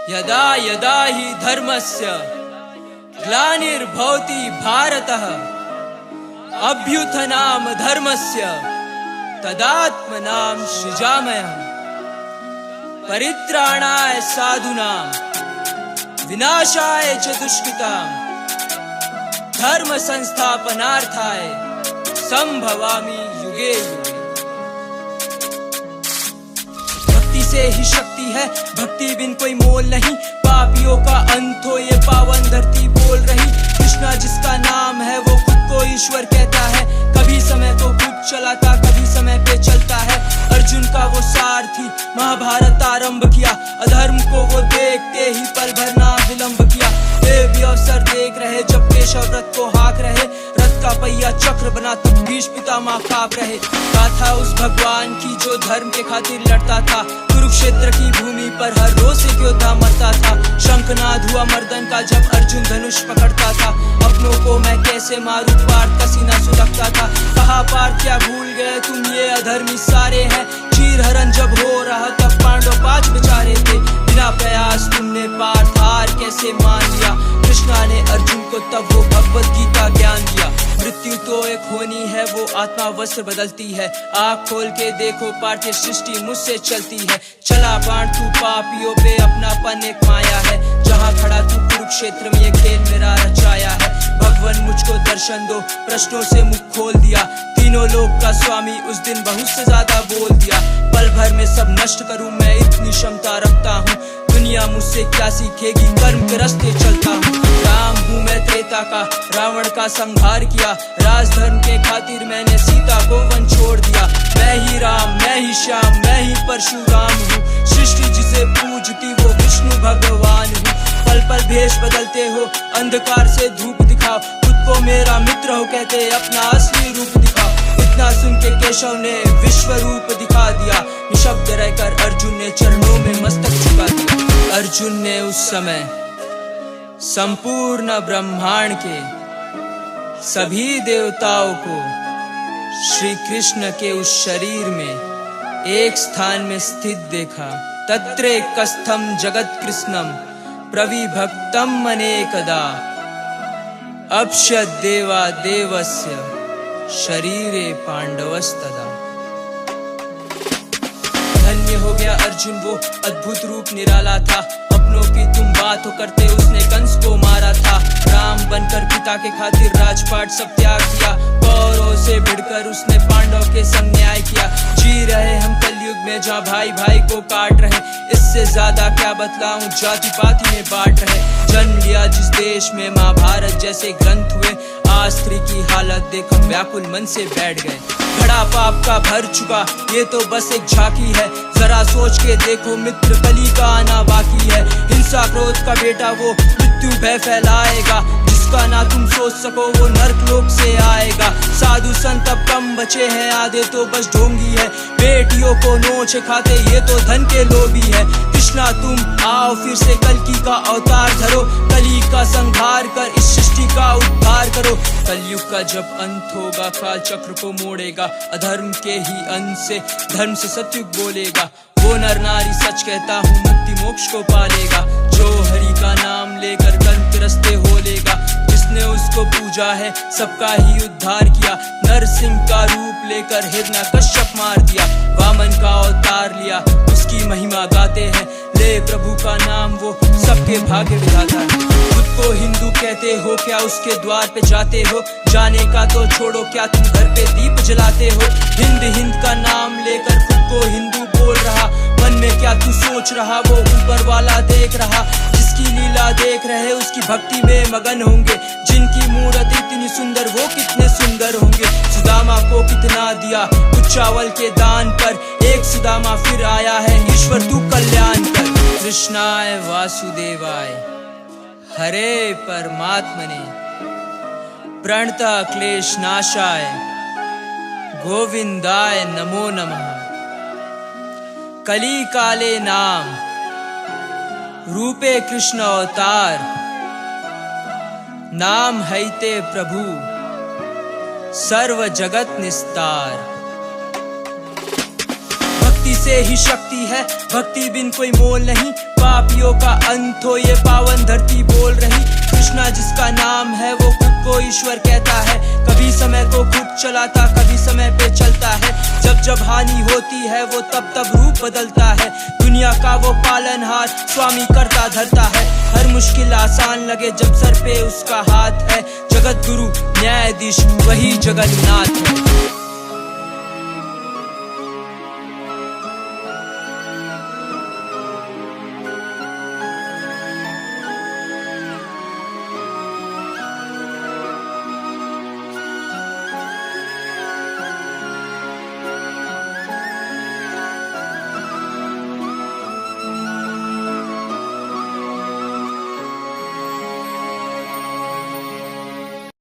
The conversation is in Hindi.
यदा यदा हि धर्मस्य ग्लानिर्भवति भारतः अभ्युत्थानं धर्मस्य तदात्मनां सृजाम्यहम्। परित्राणाय साधूनां विनाशाय च दुष्कृतां धर्म संस्थापनार्थाय संभवामि युगे युगे। भक्ति से ही शक्ति है, भक्ति बिन कोई मोल नहीं। पापियों का अंत हो ये पावन धरती बोल रही। कृष्णा जिसका नाम है वो खुद को ईश्वर कहता है। कभी समय को खुद चलाता, कभी समय पे चलता है। अर्जुन का वो सारथी महाभारत आरंभ किया। अधर्म को वो देखते ही पल भर ना विलंब किया। वे भी अवसर देख रहे जब केशव रथ को हाँक रहे। रथ का पहिया चक्र बना तब भीष्म पितामह कांप रहे। गाथा उस भगवान की जो धर्म के खातिर लड़ता था। कुरुक्षेत्र की भूमि पर हर रोज एक योद्धा मरता था। शंखनाद हुआ मर्दन का जब अर्जुन धनुष पकड़ता था। अपनों को मैं कैसे मारूं, पार्थ का सीना सुलगता था। कहा पार्थ क्या भूल गए तुम, ये अधर्मी सारे हैं। चीर हरण जब हो रहा तब पांडव 5 बेचारे थे। बिना प्रयास तुमने पार्थ हार कैसे मान लिया। कृष्णा ने अर्जुन को तब वो भगवत गीता ज्ञान दिया। मृत्यु तो एक होनी है, वो आत्मा वस्त्र बदलती है। आँख खोल के देखो पार्थिव सृष्टि मुझसे चलती है। चला बाण तू पापियों पे, अपनापन एक माया है। जहाँ खड़ा तू कुरुक्षेत्र में ये खेल मेरा रचाया है। भगवान मुझको दर्शन दो, प्रश्नों से मुख खोल दिया। तीनों लोक का स्वामी उस दिन बहुत से ज्यादा बोल दिया। पल भर में सब नष्ट करूं मैं, इतनी क्षमता रखता हूँ। दुनिया मुझसे क्या सीखेगी, कर्म के रास्ते चलता हूँ। राम हूँ मैं त्रेता का, रावण का संहार किया। राजधर्म के खातिर मैंने सीता को वन छोड़ दिया। मैं ही राम, मैं ही श्याम, मैं ही परशुराम हूँ। सृष्टि जिसे पूजती वो विष्णु भगवान हूँ। पल पल भेष बदलते हो, अंधकार से धूप दिखाओ। खुद को मेरा मित्र हो कहते अपना असली रूप दिखाओ। इतना सुन के केशव ने विश्व रूप दिखा दिया। निशब्द रहकर अर्जुन ने चरणों में मस्तक झुका दिया। अर्जुन ने उस समय संपूर्ण ब्रह्मांड के सभी देवताओं को श्री कृष्ण के उस शरीर में एक स्थान में स्थित देखा। तत्रे कस्थम जगत कृष्णम प्रविभक्तम अनेकदा अपश्यद् देवा देवस्य शरीरे पांडवस्तदा। धन्य हो गया अर्जुन, वो अद्भुत रूप निराला था। अपनों की तुम बात हो करते उसने कंस को मारा था। राम बनकर पिता के खातिर राजपाट सब त्याग दिया। कौरवों से भिड़कर उसने पांडव के संग न्याय किया। जी रहे हम कलयुग में जहाँ भाई भाई को काट रहे। इससे ज्यादा क्या बतलाऊं, जाति पाति में बांट रहे। जन्म लिया जिस देश में महाभारत जैसे ग्रंथ हुए। आज स्त्री की हालत देख हम व्याकुल मन से बैठ गए। घड़ा पाप का भर चुका, ये तो बस एक झांकी है। जरा सोच के देखो मित्र, कली का आना बाकी है। हिंसा क्रोध का बेटा वो मृत्यु भय फैलाएगा। जिसका ना तुम सोच सको वो नर्क लोक से आएगा। साधु संत अब कम बचे हैं, आधे तो बस ढोंगी है। बेटियों को नोच खाते ये तो धन के लोभी है। कृष्णा तुम आओ फिर से कल्कि का अवतार धरो। कली का संहार कर इस सृष्टि का उद्धार करो। कलयुग का जब अंत होगा काल चक्र को मोड़ेगा। अधर्म के ही अंत से धर्म से सत्युग बोलेगा। वो नर नारी सच कहता हूँ मुक्ति मोक्ष को पालेगा। जो हरि का नाम लेकर कर्म के रास्ते हो लेगा। जिसने उसको पूजा है सबका ही उद्धार किया। नरसिंह का रूप लेकर हिरण्यकश्यप मार दिया। वामन का अवतार लिया, उसकी महिमा गाते हैं। ले प्रभु का नाम वो सबके भाग्य विधाता है। खुद को हिंदू कहते हो, क्या उसके द्वार पे जाते हो। जाने का तो छोड़ो, क्या तुम घर पे दीप जलाते हो। हिंद हिंद का नाम लेकर खुद को हिंदू बोल रहा। मन में क्या तू सोच रहा, वो ऊपर वाला देख रहा। जिसकी लीला देख रहे उसकी भक्ति में मगन होंगे। जिनकी मूर्ति इतनी सुंदर वो कितने सुंदर होंगे। सुदामा को कितना दिया कुछ चावल के दान पर। एक सुदामा फिर आया है, ईश्वर तू कल्याण कर। कृष्णाय वासुदेवाय हरे परमात्मने प्रणता क्लेश नाशाय गोविंदाय नमो नमः। कली काले नाम रूपे कृष्ण अवतार। नाम हैते प्रभु सर्व जगत निस्तार। भक्ति से ही शक्ति है, भक्ति बिन कोई मोल नहीं, पापियों का अंत हो ये पावन धरती बोल रही। कृष्णा जिसका नाम है वो खुद को ईश्वर कहता है, कभी समय को खुद चलाता कभी समय पे चलता है। जब जब हानि होती है वो तब तब रूप बदलता है, दुनिया का वो पालनहार स्वामी करता धरता है। हर मुश्किल आसान लगे जब सर पे उसका हाथ है, जगत गुरु न्यायाधीश वही जगन्नाथ है।